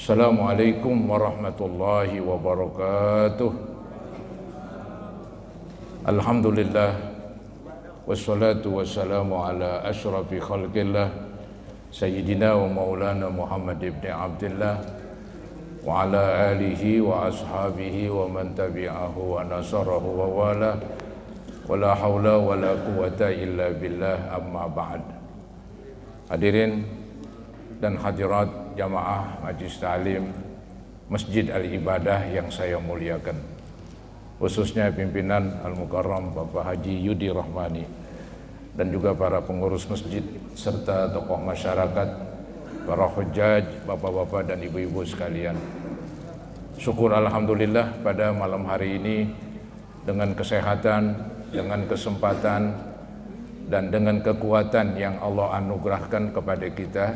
Assalamualaikum warahmatullahi wabarakatuh. Alhamdulillah wassalatu wassalamu ala asyrafil khalqillah Sayyidina wa maulana Muhammad ibn Abdullah wa ala alihi wa ashabihi wa man tabi'ahu wa nasarahu wa wala wa la hawla wa la quwata illa billah, amma ba'd. Hadirin dan hadirat jamaah Majlis Ta'lim Masjid Al-Ibadah yang saya muliakan, khususnya pimpinan Al-Mukarram Bapak Haji Yudi Rahmani dan juga para pengurus masjid serta tokoh masyarakat, para hujjaj, bapak-bapak dan ibu-ibu sekalian. Syukur alhamdulillah pada malam hari ini dengan kesehatan, dengan kesempatan dan dengan kekuatan yang Allah anugerahkan kepada kita,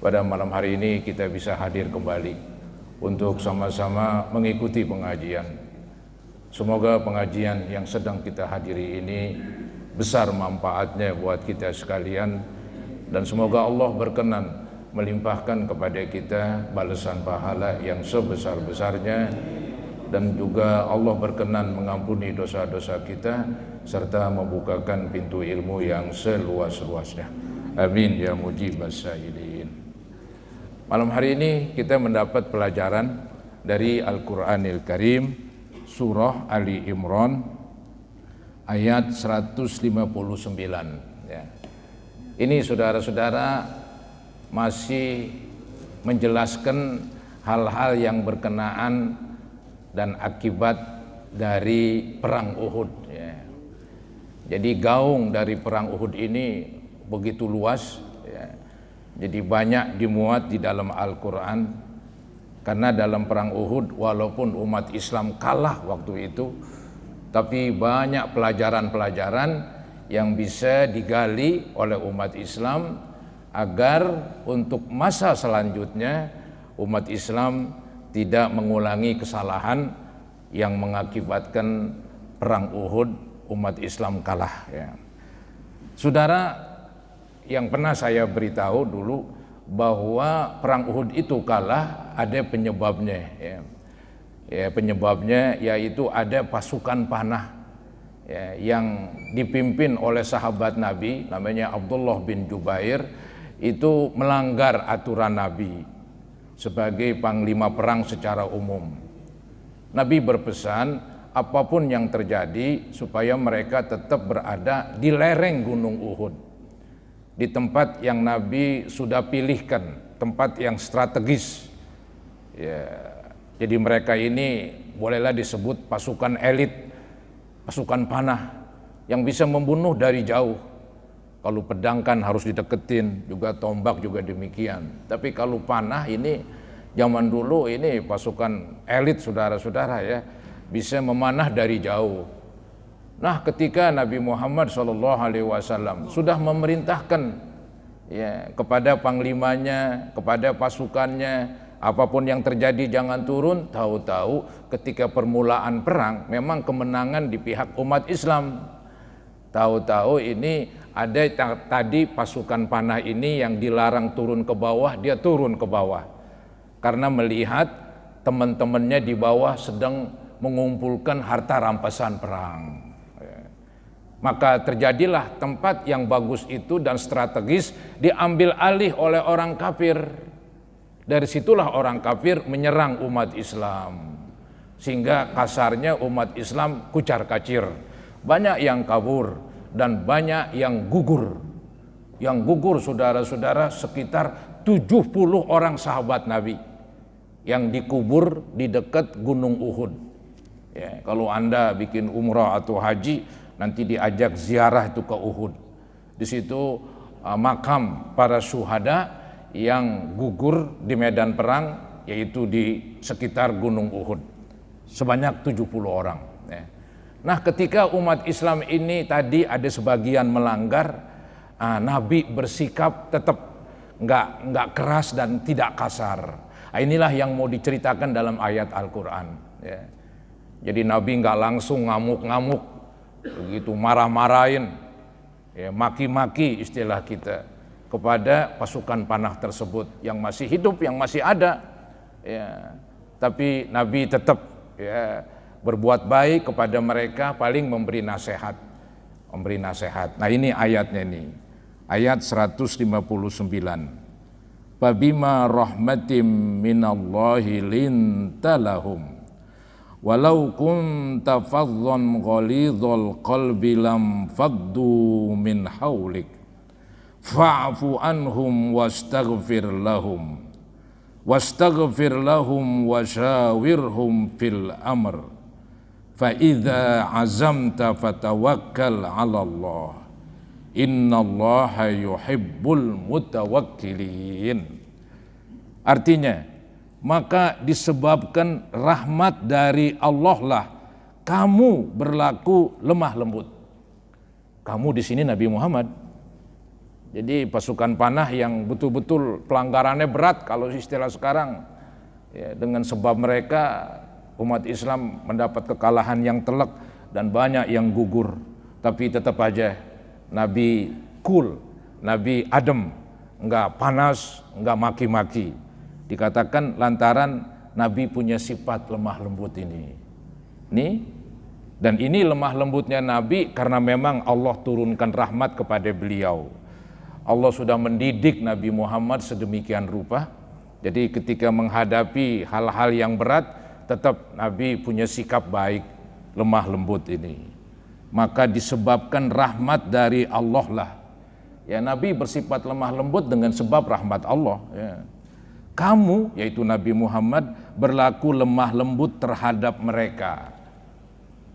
pada malam hari ini kita bisa hadir kembali untuk sama-sama mengikuti pengajian. Semoga pengajian yang sedang kita hadiri ini besar manfaatnya buat kita sekalian, dan semoga Allah berkenan melimpahkan kepada kita balasan pahala yang sebesar-besarnya, dan juga Allah berkenan mengampuni dosa-dosa kita serta membukakan pintu ilmu yang seluas-luasnya. Amin ya mujibas sa'ilin. Malam hari ini kita mendapat pelajaran dari Al-Quranil Karim, surah Ali Imran ayat 159 ya. Ini saudara-saudara masih menjelaskan hal-hal yang berkenaan dan akibat dari perang Uhud ya. Jadi gaung dari perang Uhud ini begitu luas ya. Jadi banyak dimuat di dalam Al-Quran, karena dalam perang Uhud walaupun umat Islam kalah waktu itu, tapi banyak pelajaran-pelajaran yang bisa digali oleh umat Islam agar untuk masa selanjutnya umat Islam tidak mengulangi kesalahan yang mengakibatkan perang Uhud umat Islam kalah ya. Saudara, yang pernah saya beritahu dulu bahwa perang Uhud itu kalah ada penyebabnya ya. Penyebabnya yaitu ada pasukan panah ya, yang dipimpin oleh sahabat Nabi namanya Abdullah bin Jubair, itu melanggar aturan Nabi sebagai panglima perang secara umum. Nabi berpesan apapun yang terjadi supaya mereka tetap berada di lereng Gunung Uhud, di tempat yang Nabi sudah pilihkan, tempat yang strategis ya. Jadi mereka ini bolehlah disebut pasukan elit, pasukan panah yang bisa membunuh dari jauh. Kalau pedang kan harus dideketin, juga tombak juga demikian. Tapi kalau panah ini zaman dulu ini pasukan elit saudara-saudara ya, bisa memanah dari jauh. Nah, ketika Nabi Muhammad SAW sudah memerintahkan ya, kepada panglimanya, kepada pasukannya, apapun yang terjadi jangan turun, tahu-tahu ketika permulaan perang memang kemenangan di pihak umat Islam. Tahu-tahu ini ada tadi pasukan panah ini yang dilarang turun ke bawah, dia turun ke bawah karena melihat teman-temannya di bawah sedang mengumpulkan harta rampasan perang. Maka terjadilah tempat yang bagus itu dan strategis diambil alih oleh orang kafir. Dari situlah orang kafir menyerang umat Islam, sehingga kasarnya umat Islam kucar kacir. Banyak yang kabur dan banyak yang gugur. Yang gugur saudara-saudara sekitar 70 orang sahabat Nabi yang dikubur di dekat Gunung Uhud ya. Kalau Anda bikin umrah atau haji, nanti diajak ziarah itu ke Uhud. Di situ makam para syuhada yang gugur di medan perang, yaitu di sekitar Gunung Uhud, sebanyak 70 orang ya. Nah, ketika umat Islam ini tadi ada sebagian melanggar, Nabi bersikap tetap nggak keras dan tidak kasar. Inilah yang mau diceritakan dalam ayat Al-Quran ya. Jadi Nabi nggak langsung ngamuk-ngamuk begitu, marah-marahin ya, maki-maki istilah kita kepada pasukan panah tersebut yang masih hidup, yang masih ada. Ya, tapi Nabi tetap ya berbuat baik kepada mereka, paling memberi nasihat. Nah ini ayatnya nih. Ayat 159. Fabima rahmatim minallahi lintalahum walau kunta faddan ghalidhal qalbi lam faddu min haulik fa'fu anhum wastaghfir lahum wasyawirhum fil amr fa idza azamta fatawakkal 'ala Allah innallaha yuhibbul mutawakkilin. Artinya, maka disebabkan rahmat dari Allah lah kamu berlaku lemah lembut. Kamu di sini Nabi Muhammad. Jadi pasukan panah yang betul-betul pelanggarannya berat kalau istilah sekarang. Ya, dengan sebab mereka umat Islam mendapat kekalahan yang telak dan banyak yang gugur. Tapi tetap aja Nabi cool, Nabi adem, enggak panas, enggak maki-maki. Dikatakan lantaran Nabi punya sifat lemah lembut ini. Dan ini lemah lembutnya Nabi karena memang Allah turunkan rahmat kepada beliau. Allah sudah mendidik Nabi Muhammad sedemikian rupa. Jadi ketika menghadapi hal-hal yang berat, tetap Nabi punya sikap baik, lemah lembut ini. Maka disebabkan rahmat dari Allah lah. Ya, Nabi bersifat lemah lembut dengan sebab rahmat Allah. Ya. Kamu, yaitu Nabi Muhammad, berlaku lemah lembut terhadap mereka,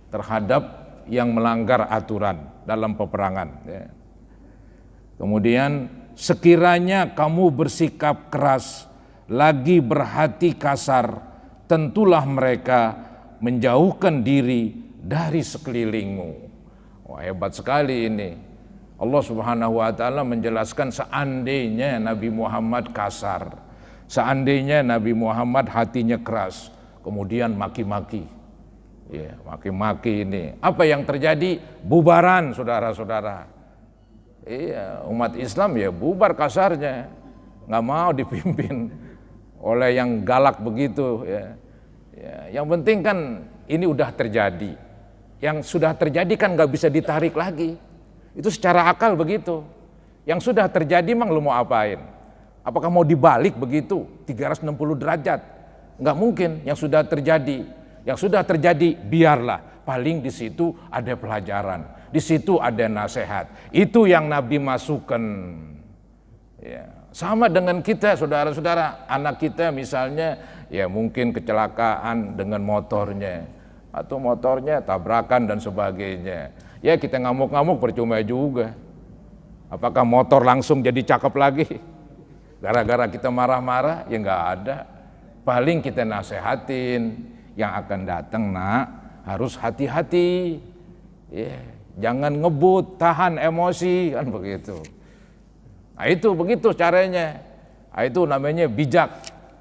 terhadap yang melanggar aturan dalam peperangan. Ya. Kemudian sekiranya kamu bersikap keras, lagi berhati kasar, tentulah mereka menjauhkan diri dari sekelilingmu. Wah, hebat sekali ini. Allah Subhanahu wa taala menjelaskan seandainya Nabi Muhammad kasar, seandainya Nabi Muhammad hatinya keras, kemudian maki-maki. Ya, maki-maki ini. Apa yang terjadi? Bubaran, saudara-saudara. Iya, umat Islam ya bubar kasarnya. Nggak mau dipimpin oleh yang galak begitu ya. Ya, yang penting kan ini udah terjadi. Yang sudah terjadi kan nggak bisa ditarik lagi. Itu secara akal begitu. Yang sudah terjadi emang lu mau apain? Apakah mau dibalik begitu 360 derajat? Nggak mungkin. Yang sudah terjadi biarlah. Paling di situ ada pelajaran, di situ ada nasihat. Itu yang Nabi masukkan. Ya. Sama dengan kita, saudara-saudara, anak kita misalnya ya mungkin kecelakaan dengan motornya. Atau motornya tabrakan dan sebagainya. Ya kita ngamuk-ngamuk percuma juga. Apakah motor langsung jadi cakep lagi? Gara-gara kita marah-marah? Ya nggak ada. Paling kita nasehatin, yang akan datang nak harus hati-hati. Ya, jangan ngebut, tahan emosi, kan begitu. Nah itu begitu caranya. Nah, itu namanya bijak.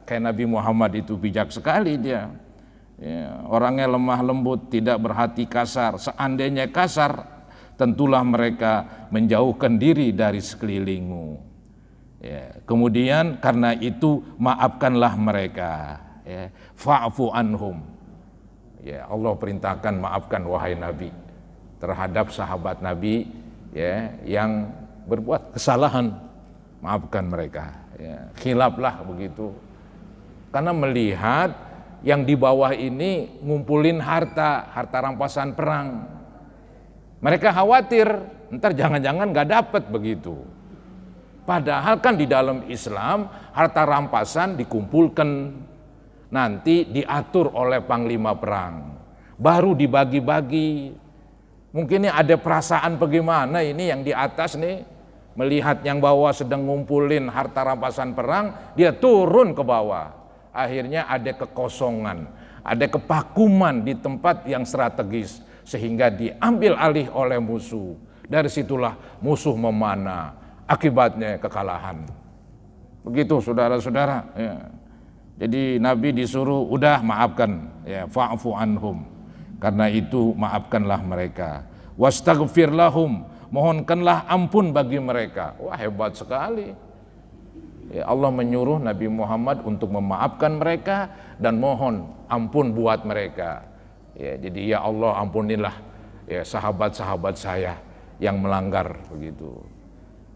Kayak Nabi Muhammad itu bijak sekali dia. Ya, orangnya lemah lembut, tidak berhati kasar. Seandainya kasar, tentulah mereka menjauhkan diri dari sekelilingmu. Ya, kemudian karena itu maafkanlah mereka. Ya, fa'fu anhum. Ya, Allah perintahkan maafkan wahai Nabi terhadap sahabat Nabi ya yang berbuat kesalahan, maafkan mereka. Ya, khilaflah begitu. Karena melihat yang di bawah ini ngumpulin harta rampasan perang. Mereka khawatir, ntar jangan-jangan gak dapat begitu. Padahal kan di dalam Islam harta rampasan dikumpulkan, nanti diatur oleh panglima perang, baru dibagi-bagi. Mungkin ini ada perasaan bagaimana ini yang di atas nih, melihat yang bawah sedang ngumpulin harta rampasan perang, dia turun ke bawah. Akhirnya ada kekosongan, ada kevakuman di tempat yang strategis sehingga diambil alih oleh musuh. Dari situlah musuh memanah, akibatnya kekalahan. Begitu saudara-saudara. Ya. Jadi Nabi disuruh udah maafkan, ya fa'fu anhum. Karena itu maafkanlah mereka. Wastaghfir lahum, mohonkanlah ampun bagi mereka. Wah hebat sekali. Ya, Allah menyuruh Nabi Muhammad untuk memaafkan mereka dan mohon ampun buat mereka. Ya, jadi ya Allah ampunilah ya sahabat-sahabat saya yang melanggar begitu.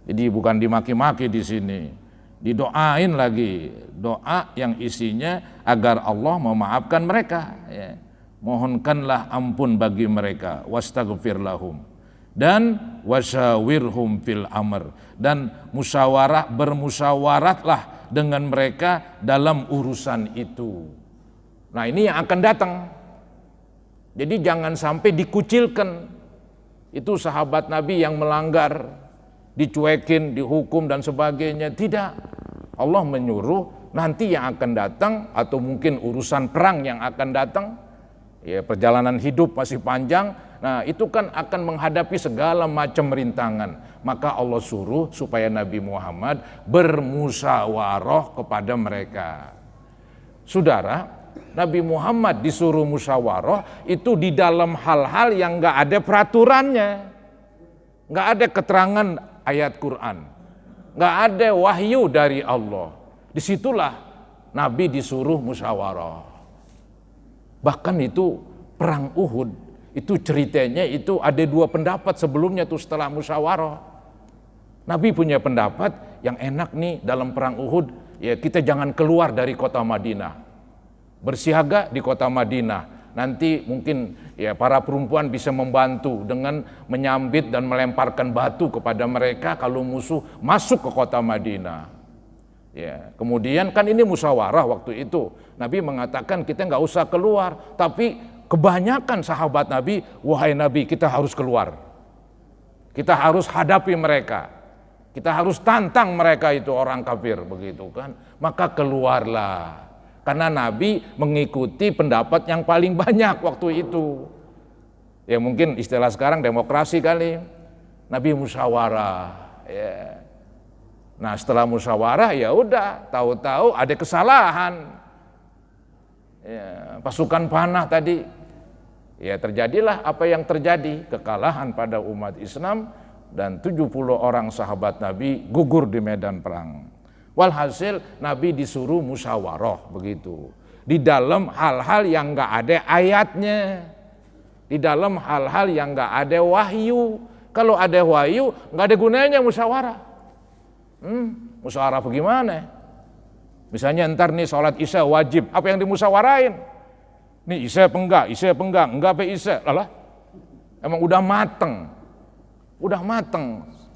Jadi bukan dimaki-maki di sini, didoain lagi, doa yang isinya agar Allah memaafkan mereka. Ya. Mohonkanlah ampun bagi mereka, wastaghfir lahum, dan wasyawirhum fil amr, dan bermusyawaratlah dengan mereka dalam urusan itu. Nah ini yang akan datang. Jadi jangan sampai dikucilkan. Itu sahabat Nabi yang melanggar, dicuekin, dihukum dan sebagainya. Tidak. Allah menyuruh nanti yang akan datang, atau mungkin urusan perang yang akan datang, ya perjalanan hidup masih panjang. Nah itu kan akan menghadapi segala macam rintangan. Maka Allah suruh supaya Nabi Muhammad bermusyawarah kepada mereka. Saudara, Nabi Muhammad disuruh musyawarah itu di dalam hal-hal yang gak ada peraturannya, gak ada keterangan ayat Quran, gak ada wahyu dari Allah. Disitulah Nabi disuruh musyawarah. Bahkan itu perang Uhud, itu ceritanya itu ada dua pendapat sebelumnya tuh setelah musyawarah. Nabi punya pendapat yang enak nih dalam perang Uhud, ya kita jangan keluar dari kota Madinah. Bersiaga di kota Madinah. Nanti mungkin ya para perempuan bisa membantu dengan menyambit dan melemparkan batu kepada mereka kalau musuh masuk ke kota Madinah. Ya, kemudian kan ini musyawarah waktu itu. Nabi mengatakan kita nggak usah keluar, tapi kebanyakan sahabat Nabi, wahai Nabi kita harus keluar. Kita harus hadapi mereka. Kita harus tantang mereka itu orang kafir begitu kan. Maka keluarlah. Karena Nabi mengikuti pendapat yang paling banyak waktu itu. Ya mungkin istilah sekarang demokrasi kali. Nabi musyawarah. Ya. Nah setelah musyawarah ya udah, tahu-tahu ada kesalahan. Ya, pasukan panah tadi. Ya terjadilah apa yang terjadi, kekalahan pada umat Islam dan 70 orang sahabat Nabi gugur di medan perang. Walhasil Nabi disuruh musyawarah begitu. Di dalam hal-hal yang enggak ada ayatnya. Di dalam hal-hal yang enggak ada wahyu. Kalau ada wahyu enggak ada gunanya musyawarah. Musyawarah bagaimana? Misalnya ntar nih sholat isya wajib, apa yang dimusyawarahin? Nih isya apa enggak apa isya? Alah, emang udah mateng.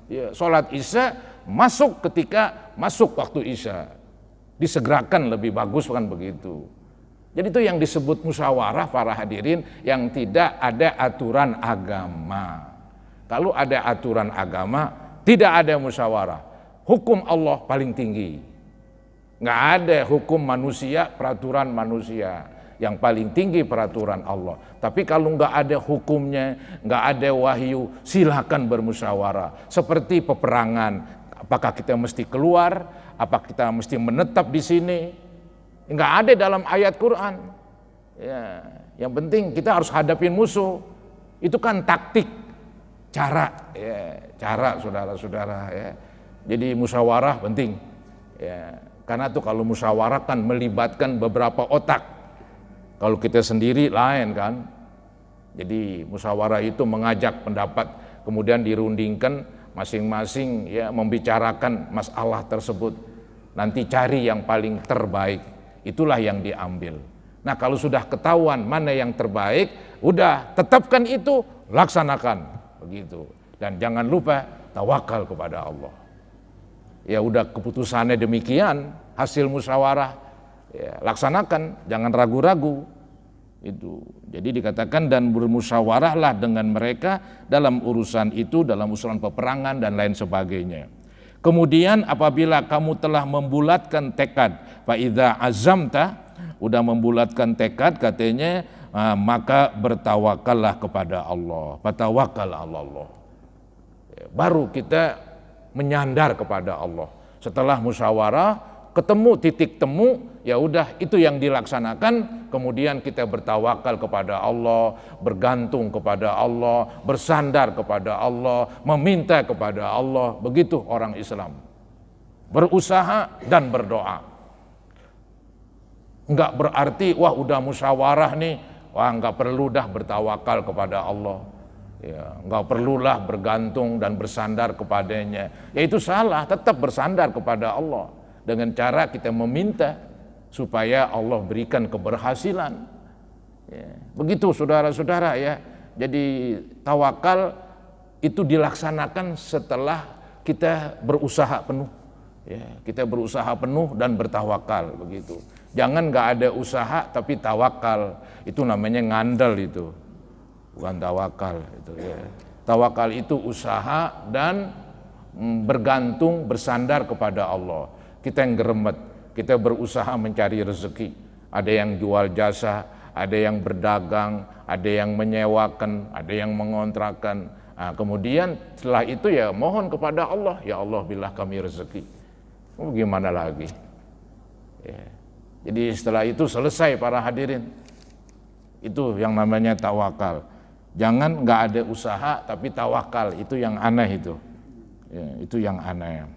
Ya, sholat isya masuk ketika masuk waktu isya, disegerakan lebih bagus kan begitu. Jadi itu yang disebut musyawarah para hadirin yang tidak ada aturan agama. Kalau ada aturan agama tidak ada musyawarah. Hukum Allah paling tinggi. Nggak ada hukum manusia, peraturan manusia. Yang paling tinggi peraturan Allah. Tapi kalau nggak ada hukumnya, nggak ada wahyu, silakan bermusyawarah. Seperti peperangan. Apakah kita mesti keluar? Apakah kita mesti menetap di sini? Enggak ada dalam ayat Quran. Ya, yang penting kita harus hadapin musuh. Itu kan taktik, cara, ya, cara saudara-saudara. Ya. Jadi musyawarah penting. Ya, karena tuh kalau musyawarah kan melibatkan beberapa otak. Kalau kita sendiri lain kan. Jadi musyawarah itu mengajak pendapat, kemudian dirundingkan. Masing-masing ya membicarakan masalah tersebut, nanti cari yang paling terbaik, itulah yang diambil. Nah kalau sudah ketahuan mana yang terbaik, udah tetapkan itu, laksanakan begitu. Dan jangan lupa tawakal kepada Allah. Ya udah keputusannya demikian, hasil musyawarah, ya, laksanakan, jangan ragu-ragu. Itu. Jadi dikatakan dan bermusyawarahlah dengan mereka dalam urusan itu, dalam urusan peperangan dan lain sebagainya. Kemudian apabila kamu telah membulatkan tekad, fa idza azamta, udah membulatkan tekad katanya, maka bertawakallah kepada Allah. Fatawakkal 'ala Allah. Baru kita menyandar kepada Allah. Setelah musyawarah, ketemu titik temu, ya udah itu yang dilaksanakan, kemudian kita bertawakal kepada Allah, bergantung kepada Allah, bersandar kepada Allah, meminta kepada Allah, begitu orang Islam. berusaha dan berdoa. Enggak berarti wah udah musyawarah nih, wah enggak perlu dah bertawakal kepada Allah. Ya, enggak perlulah bergantung dan bersandar kepadanya. Ya itu salah, tetap bersandar kepada Allah dengan cara kita meminta supaya Allah berikan keberhasilan. Ya, begitu saudara-saudara ya. Jadi tawakal itu dilaksanakan setelah kita berusaha penuh. Ya, kita berusaha penuh dan bertawakal begitu. Jangan nggak ada usaha tapi tawakal, itu namanya ngandel itu, bukan tawakal itu ya. Tawakal itu usaha dan bergantung, bersandar kepada Allah. Kita yang geremet, kita berusaha mencari rezeki. Ada yang jual jasa, ada yang berdagang, ada yang menyewakan, ada yang mengontrakkan. Nah, kemudian setelah itu ya mohon kepada Allah, ya Allah bilah kami rezeki. Gimana lagi? Ya. Jadi setelah itu selesai para hadirin. Itu yang namanya tawakal. Jangan nggak ada usaha tapi tawakal, itu yang aneh itu. Ya, itu yang aneh.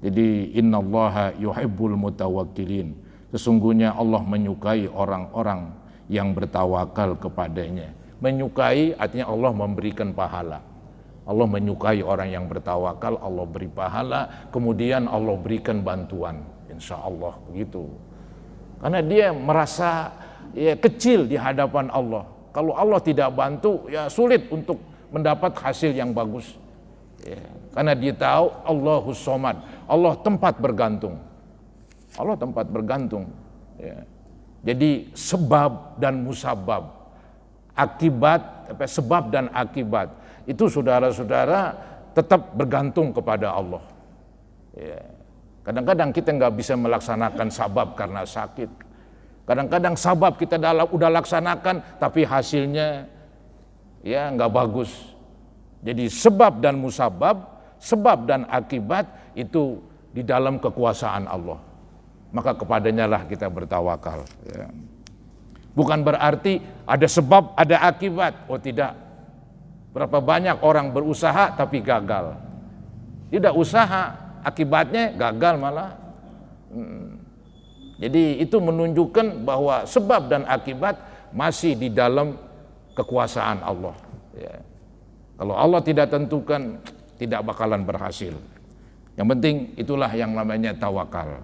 Jadi innallaha yuhibbul mutawakkilin. Sesungguhnya Allah menyukai orang-orang yang bertawakal kepadanya. Menyukai artinya Allah memberikan pahala. Allah menyukai orang yang bertawakal, Allah beri pahala, kemudian Allah berikan bantuan. Insya Allah begitu. Karena dia merasa ya kecil di hadapan Allah. Kalau Allah tidak bantu, ya sulit untuk mendapat hasil yang bagus. Ya, karena dia tahu Allahus Somad, Allah tempat bergantung. Allah tempat bergantung. Ya. Jadi sebab dan musabab, akibat, sebab dan akibat itu saudara-saudara tetap bergantung kepada Allah. Ya. Kadang-kadang kita nggak bisa melaksanakan sabab karena sakit. Kadang-kadang sabab kita udah laksanakan tapi hasilnya ya nggak bagus. Jadi sebab dan musabab, sebab dan akibat itu di dalam kekuasaan Allah. Maka kepadanya lah kita bertawakal. Ya. Bukan berarti ada sebab, ada akibat. Oh tidak. Berapa banyak orang berusaha tapi gagal. Tidak usaha, akibatnya gagal malah. Jadi itu menunjukkan bahwa sebab dan akibat masih di dalam kekuasaan Allah. Ya. Kalau Allah tidak tentukan, tidak bakalan berhasil. Yang penting itulah yang namanya tawakal.